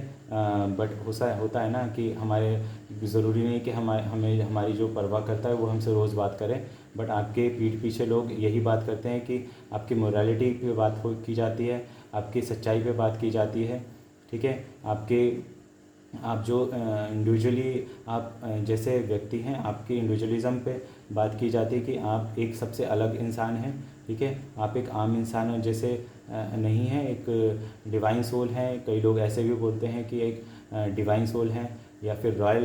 बट होता है ना कि हमारे ज़रूरी नहीं कि हमारी जो परवाह करता है वो हमसे रोज़ बात करें, बट आपके पीठ पीछे लोग यही बात करते हैं कि आपकी मोरालिटी पे बात की जाती है, आपकी सच्चाई पे बात की जाती है, ठीक है। आप जो इंडिविजुअली आप जैसे व्यक्ति हैं, आपकी इंडिविजुअलिज़म पे बात की जाती है कि आप एक सबसे अलग इंसान हैं, ठीक है। आप एक आम इंसान जैसे नहीं है, एक डिवाइन सोल है। कई लोग ऐसे भी बोलते हैं कि एक डिवाइन सोल है या फिर रॉयल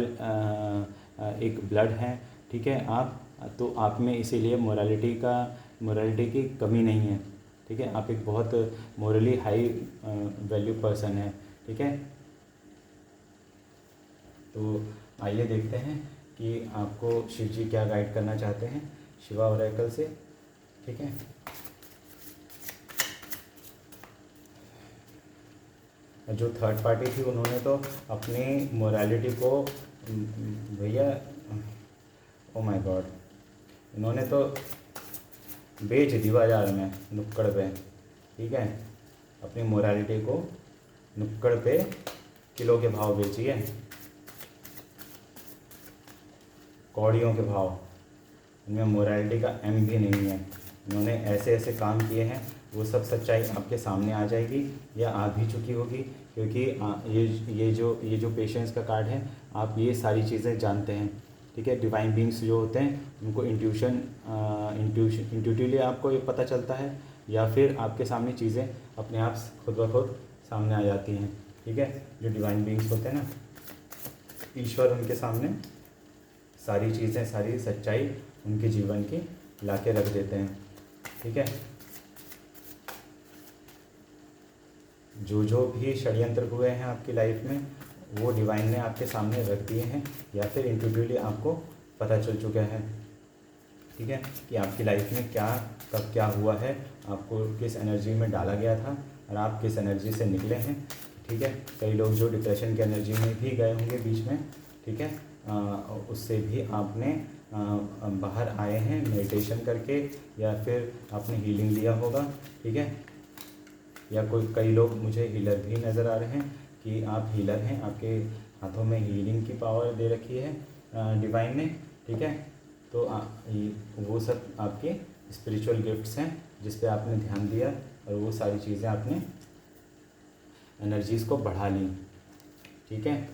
एक ब्लड है, ठीक है। आप में इसीलिए मोरालिटी की कमी नहीं है, ठीक है। आप एक बहुत मोरली हाई वैल्यू पर्सन है, ठीक है। तो आइए देखते हैं कि आपको शिव जी क्या गाइड करना चाहते हैं शिवा ओरेकल से, ठीक है। जो थर्ड पार्टी थी उन्होंने तो अपनी मोरालिटी को भैया, ओ माय गॉड, इन्होंने तो बेच दी बाजार में नुक्कड़ पे, ठीक है। अपनी मोरालिटी को नुक्कड़ पे किलो के भाव बेची है, कौड़ियों के भाव। इनमें मोरालिटी का एम भी नहीं है। इन्होंने ऐसे ऐसे काम किए हैं, वो सब सच्चाई आपके सामने आ जाएगी या आ भी चुकी होगी, क्योंकि ये जो पेशेंस का कार्ड है, आप ये सारी चीज़ें जानते हैं, ठीक है। डिवाइन बीइंग्स जो होते हैं उनको इंट्यूटिवली आपको ये पता चलता है, या फिर आपके सामने चीज़ें अपने आप खुद ब खुद सामने आ जाती हैं, ठीक है। जो डिवाइन बीइंग्स होते हैं ना, ईश्वर उनके सामने सारी चीज़ें, सारी सच्चाई उनके जीवन की ला के रख देते हैं, ठीक है। जो भी षड्यंत्र हुए हैं आपकी लाइफ में, वो डिवाइन ने आपके सामने रख दिए हैं, या फिर इंट्यूटिवली आपको पता चल चुका है, ठीक है, कि आपकी लाइफ में क्या कब क्या हुआ है, आपको किस एनर्जी में डाला गया था और आप किस एनर्जी से निकले हैं, ठीक है। कई लोग जो डिप्रेशन की एनर्जी में भी गए होंगे बीच में, ठीक है, उससे भी आपने बाहर आए हैं मेडिटेशन करके, या फिर आपने हीलिंग लिया होगा, ठीक है। या कई लोग मुझे हीलर भी नज़र आ रहे हैं कि आप हीलर हैं, आपके हाथों में हीलिंग की पावर दे रखी है डिवाइन ने, ठीक है। तो वो सब आपके स्पिरिचुअल गिफ्ट्स हैं जिस पे आपने ध्यान दिया, और वो सारी चीज़ें आपने एनर्जीज़ को बढ़ा ली, ठीक है।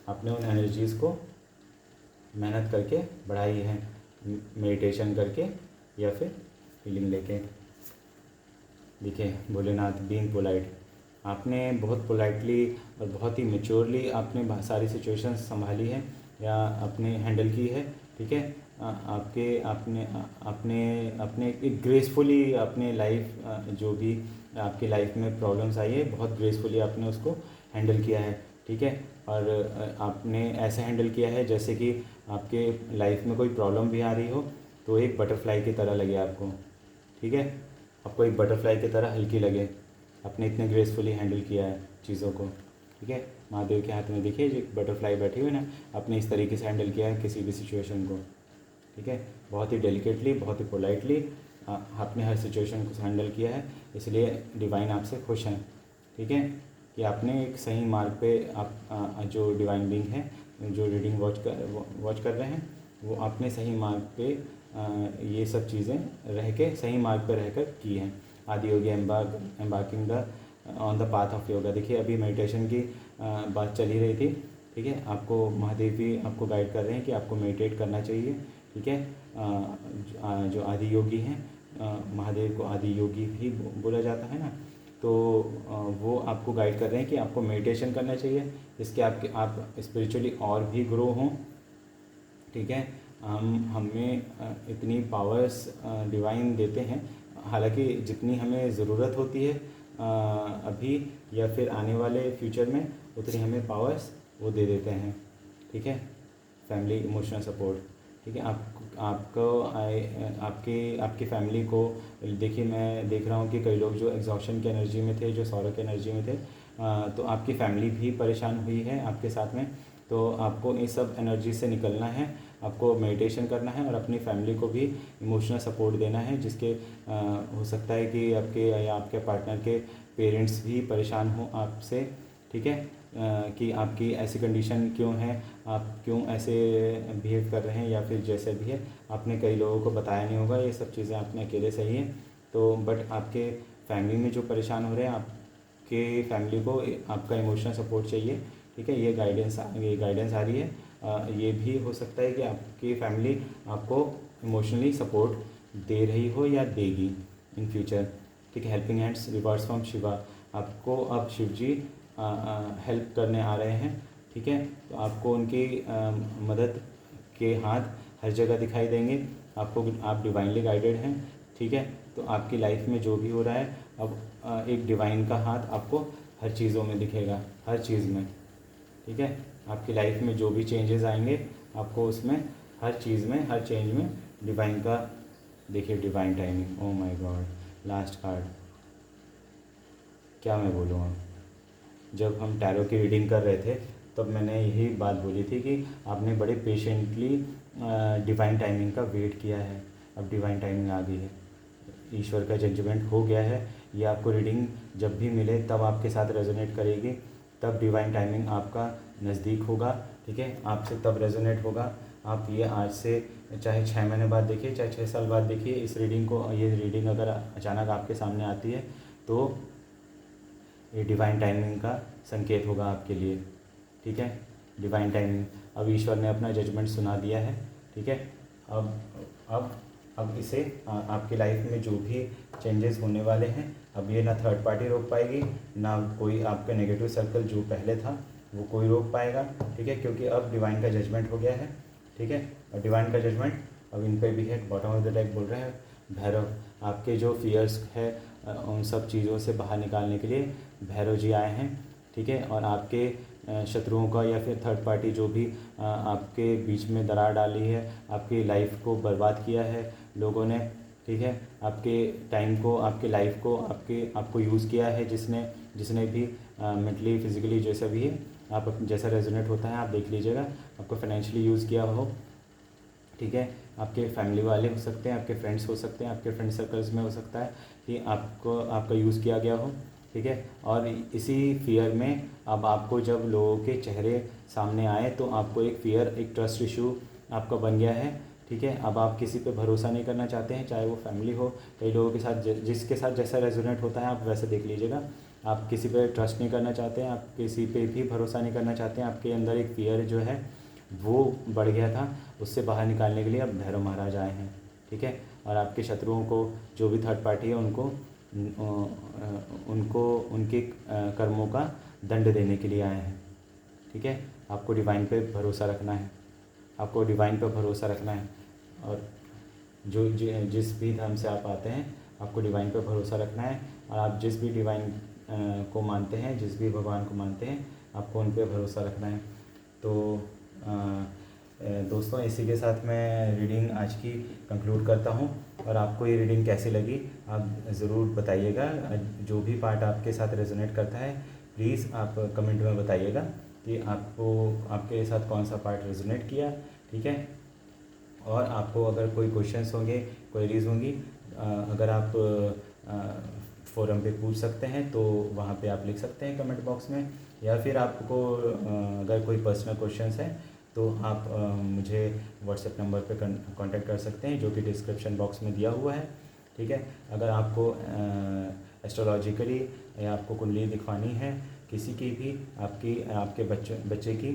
आपने उन एनर्जीज़ को मेहनत करके बढ़ाई है, मेडिटेशन करके या फिर फीलिंग लेके। देखिए भोलेनाथ बीइंग पोलाइट, आपने बहुत पोलाइटली और बहुत ही मेच्योरली आपने सारी सिचुएशंस संभाली है या आपने हैंडल की है। ठीक है, आपके आपने आपने अपने एक ग्रेसफुली अपने लाइफ जो भी आपकी लाइफ में प्रॉब्लम्स आई है बहुत ग्रेसफुली आपने उसको हैंडल किया है। ठीक है, और आपने ऐसे हैंडल किया है जैसे कि आपके लाइफ में कोई प्रॉब्लम भी आ रही हो तो एक बटरफ्लाई की तरह लगे आपको। ठीक है, आपको एक बटरफ्लाई की तरह हल्की लगे, आपने इतने ग्रेसफुली हैंडल किया है चीज़ों को। ठीक है, महादेव के हाथ में देखिए जो बटरफ्लाई बैठी हुई ना, आपने इस तरीके से हैंडल किया है किसी भी सिचुएशन को। ठीक है, बहुत ही डेलिकेटली, बहुत ही पोलाइटली आपने हर सिचुएशन को हैंडल किया है, इसलिए डिवाइन आपसे खुश हैं। ठीक है, कि आपने एक सही मार्ग पे आप जो डिवाइन बीइंग है जो रीडिंग वॉच कर रहे हैं वो आपने सही मार्ग पे ये सब चीज़ें रह के सही मार्ग पे रहकर की हैं। Adi Yogi embarking the on the path of yoga. देखिए अभी मेडिटेशन की बात चल ही रही थी। ठीक है, आपको महादेव भी आपको गाइड कर रहे हैं कि आपको मेडिटेट करना चाहिए। ठीक है, जो आदि योगी हैं, महादेव को आदि योगी भी बोला जाता है ना, तो वो आपको गाइड कर रहे हैं कि आपको मेडिटेशन करना चाहिए जिसके आप स्पिरिचुअली और भी ग्रो हों। ठीक है, हमें इतनी पावर्स डिवाइन देते हैं, हालांकि जितनी हमें ज़रूरत होती है अभी या फिर आने वाले फ्यूचर में उतनी हमें पावर्स वो दे देते हैं। ठीक है, फैमिली इमोशनल सपोर्ट। ठीक है, आपकी फैमिली को देखिए, मैं देख रहा हूँ कि कई लोग जो एग्जॉशन की एनर्जी में थे, जो सौरव की एनर्जी में थे, तो आपकी फैमिली भी परेशान हुई है आपके साथ में। तो आपको इस सब एनर्जी से निकलना है, आपको मेडिटेशन करना है और अपनी फैमिली को भी इमोशनल सपोर्ट देना है, जिसके हो सकता है कि आपके या आपके पार्टनर के पेरेंट्स भी परेशान हों आपसे। ठीक है, कि आपकी ऐसी कंडीशन क्यों है, आप क्यों ऐसे बिहेव कर रहे हैं या फिर जैसे भी है। आपने कई लोगों को बताया नहीं होगा ये सब चीज़ें, आपने अकेले सही है तो, बट आपके फैमिली में जो परेशान हो रहे हैं आपके फैमिली को आपका इमोशनल सपोर्ट चाहिए। ठीक है, ये गाइडेंस आ रही है। ये भी हो सकता है कि आपकी फैमिली आपको इमोशनली सपोर्ट दे रही हो या देगी इन फ्यूचर। ठीक है, helping hands reverse from Shiva, आपको अब शिव जी हेल्प करने आ रहे हैं। ठीक है, तो आपको उनकी मदद के हाथ हर जगह दिखाई देंगे, आप डिवाइनली गाइडेड हैं। ठीक है, तो आपकी लाइफ में जो भी हो रहा है अब एक डिवाइन का हाथ आपको हर चीज़ों में दिखेगा, हर चीज़ में। ठीक है, आपकी लाइफ में जो भी चेंजेस आएंगे आपको उसमें हर चीज़ में, हर चेंज में डिवाइन का देखिए, divine timing. Oh my God, last card, क्या मैं बोलूँ अब। जब हम टैरो की रीडिंग कर रहे थे तब मैंने यही बात बोली थी कि आपने बड़े पेशेंटली डिवाइन टाइमिंग का वेट किया है, अब डिवाइन टाइमिंग आ गई है, ईश्वर का जजमेंट हो गया है। ये आपको रीडिंग जब भी मिले तब आपके साथ रेजोनेट करेगी, तब डिवाइन टाइमिंग आपका नज़दीक होगा। ठीक है, आपसे तब रेजोनेट होगा। आप ये आज से चाहे 6 महीने बाद देखिए, चाहे 6 साल बाद देखिए इस रीडिंग को। ये रीडिंग अगर अचानक आपके सामने आती है तो ये डिवाइन टाइमिंग का संकेत होगा आपके लिए। ठीक है, डिवाइन टाइमिंग, अब ईश्वर ने अपना जजमेंट सुना दिया है। ठीक है, अब इसे आपकी लाइफ में जो भी चेंजेस होने वाले हैं, अब ये ना थर्ड पार्टी रोक पाएगी, ना कोई आपका नेगेटिव सर्कल जो पहले था वो कोई रोक पाएगा। ठीक है, क्योंकि अब डिवाइन का जजमेंट हो गया है। ठीक है, और डिवाइन का जजमेंट अब इन पे भी है। बॉटम ऑफ द डेक बोल रहा है भैरव, आपके जो फियर्स है उन सब चीज़ों से बाहर निकालने के लिए भैरव जी आए हैं। ठीक है, और आपके शत्रुओं का या फिर थर्ड पार्टी जो भी आपके बीच में दरार डाली है, आपकी लाइफ को बर्बाद किया है लोगों ने। ठीक है, आपके टाइम को, आपके लाइफ को, आपको यूज़ किया है जिसने भी मेंटली फिजिकली जैसा भी है, आप जैसा रेजोनेट होता है आप देख लीजिएगा। आपको फाइनेंशियली यूज़ किया हो। ठीक है, आपके फैमिली वाले हो सकते हैं, आपके फ्रेंड्स हो सकते हैं, आपके फ्रेंड सर्कल्स में हो सकता है कि आपका यूज़ किया गया हो। ठीक है, और इसी फियर में अब आपको जब लोगों के चेहरे सामने आए तो आपको एक फियर, एक ट्रस्ट इशू आपका बन गया है। ठीक है, अब आप किसी पे भरोसा नहीं करना चाहते हैं, चाहे वो फैमिली हो। कई लोगों के साथ जिसके साथ जैसा रेजोनेट होता है आप वैसे देख लीजिएगा। आप किसी पे ट्रस्ट नहीं करना चाहते हैं, आप किसी पे भी भरोसा नहीं करना चाहते हैं, आपके अंदर एक फियर जो है वो बढ़ गया था, उससे बाहर निकालने के लिए अब भैरव महाराज आए हैं, ठीक है। और आपके शत्रुओं को, जो भी थर्ड पार्टी है, उनको उनके कर्मों का दंड देने के लिए आए हैं, ठीक है। आपको डिवाइन पे भरोसा रखना है, आपको डिवाइन पे भरोसा रखना है। और जिस भी धर्म से आप आते हैं, आपको डिवाइन पे भरोसा रखना है। और आप जिस भी डिवाइन को मानते हैं, जिस भी भगवान को मानते हैं, आपको उन पे भरोसा रखना है। तो दोस्तों, इसी के साथ मैं रीडिंग आज की कंक्लूड करता हूँ। और आपको ये रीडिंग कैसी लगी आप ज़रूर बताइएगा। जो भी पार्ट आपके साथ रेजोनेट करता है, प्लीज़ आप कमेंट में बताइएगा कि आपके साथ कौन सा पार्ट रेजोनेट किया, ठीक है। और आपको अगर कोई क्वेश्चंस होंगे, क्वेरीज होंगी, अगर आप फोरम पे पूछ सकते हैं, तो वहाँ पे आप लिख सकते हैं कमेंट बॉक्स में। या फिर आपको अगर कोई पर्सनल क्वेश्चंस है, तो आप मुझे व्हाट्सएप नंबर पे कांटेक्ट कर सकते हैं, जो कि डिस्क्रिप्शन बॉक्स में दिया हुआ है, ठीक है। अगर आपको एस्ट्रोलॉजिकली या आपको कुंडली दिखवानी है किसी की भी, आपके बच्चे की,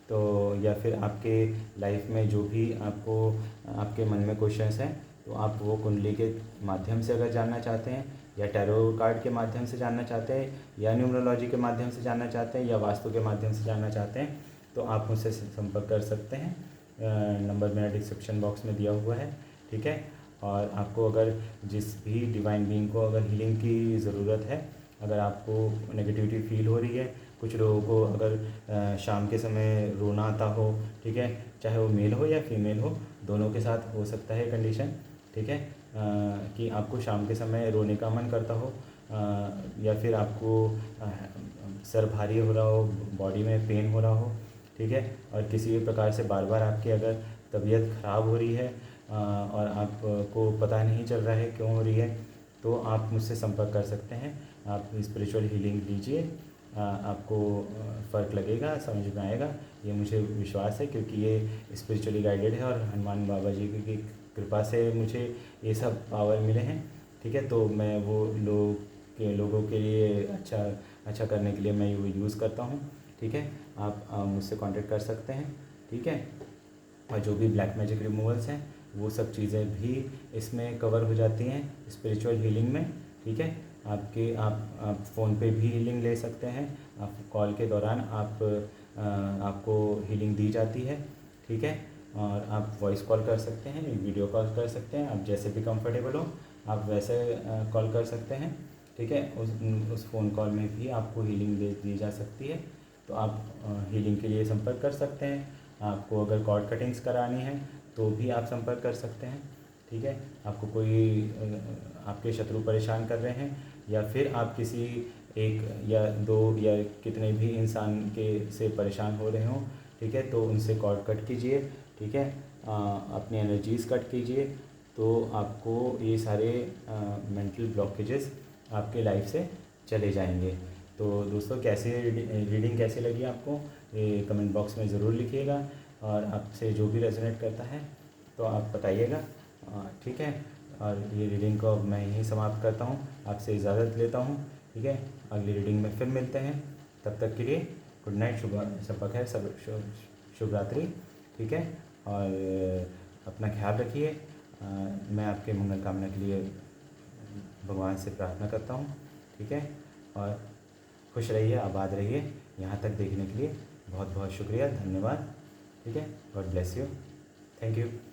तो या फिर आपके लाइफ में जो भी आपके मन में क्वेश्चंस हैं, तो आप वो कुंडली के माध्यम से अगर जानना चाहते हैं, या टैरो कार्ड के माध्यम से जानना चाहते हैं, या न्यूमरोलॉजी के माध्यम से जानना चाहते हैं, या वास्तु के माध्यम से जानना चाहते हैं, तो आप मुझसे संपर्क कर सकते हैं। नंबर मेरा डिस्क्रिप्शन बॉक्स में दिया हुआ है, ठीक है। और आपको अगर जिस भी डिवाइन बीइंग को अगर हीलिंग की ज़रूरत है, अगर आपको नेगेटिविटी फील हो रही है, कुछ लोगों को अगर शाम के समय रोना आता हो, ठीक है, चाहे वो मेल हो या फीमेल हो, दोनों के साथ हो सकता है कंडीशन, ठीक है, कि आपको शाम के समय रोने का मन करता हो, या फिर आपको सर भारी हो रहा हो, बॉडी में पेन हो रहा हो, ठीक है, और किसी भी प्रकार से बार बार आपकी अगर तबीयत ख़राब हो रही है, और आपको पता नहीं चल रहा है क्यों हो रही है, तो आप मुझसे संपर्क कर सकते हैं। आप स्पिरिचुअल हीलिंग लीजिए, आपको फ़र्क लगेगा, समझ में आएगा, ये मुझे विश्वास है, क्योंकि ये स्पिरिचुअली गाइडेड है और हनुमान बाबा जी की कृपा से मुझे ये सब पावर मिले हैं, ठीक है। तो मैं वो लोगों के लिए अच्छा करने के लिए मैं ये यूज़ करता हूँ, ठीक है। आप मुझसे कांटेक्ट कर सकते हैं, ठीक है। और जो भी ब्लैक मैजिक रिमूवल्स हैं, वो सब चीज़ें भी इसमें कवर हो जाती हैं स्पिरिचुअल हीलिंग में, ठीक है। आप फ़ोन पे भी हीलिंग ले सकते हैं, आप कॉल के दौरान आपको हीलिंग दी जाती है, ठीक है। और आप वॉइस कॉल कर सकते हैं, वीडियो कॉल कर सकते हैं, आप जैसे भी कंफर्टेबल हो आप वैसे कॉल कर सकते हैं, ठीक है। उस फ़ोन कॉल में भी आपको हीलिंग दी जा सकती है, तो आप हीलिंग के लिए संपर्क कर सकते हैं। आपको अगर कॉर्ड कटिंग्स करानी है, तो भी आप संपर्क कर सकते हैं, ठीक है। आपको कोई आपके शत्रु परेशान कर रहे हैं, या फिर आप किसी एक या दो या कितने भी इंसान से परेशान हो रहे हों, ठीक है, तो उनसे कॉर्ड कट कीजिए, ठीक है। अपनी एनर्जीज़ कट कीजिए, तो आपको ये सारे मेंटल ब्लॉकेजेस आपके लाइफ से चले जाएंगे। तो दोस्तों, रीडिंग कैसी लगी आपको, ये कमेंट बॉक्स में ज़रूर लिखिएगा। और आपसे जो भी रेजोनेट करता है, तो आप बताइएगा, ठीक है। और ये रीडिंग को अब मैं यहीं समाप्त करता हूँ, आपसे इजाज़त लेता हूँ, ठीक है। अगली रीडिंग में फिर मिलते हैं, तब तक के लिए गुड नाइट, शुभ खैर, शुभ रात्रि, ठीक है। और अपना ख्याल रखिए। मैं आपके मंगल कामना के लिए भगवान से प्रार्थना करता हूँ, ठीक है। और खुश रहिए, आबाद रहिए। यहाँ तक देखने के लिए बहुत बहुत शुक्रिया, धन्यवाद, ठीक है। God bless you, thank you.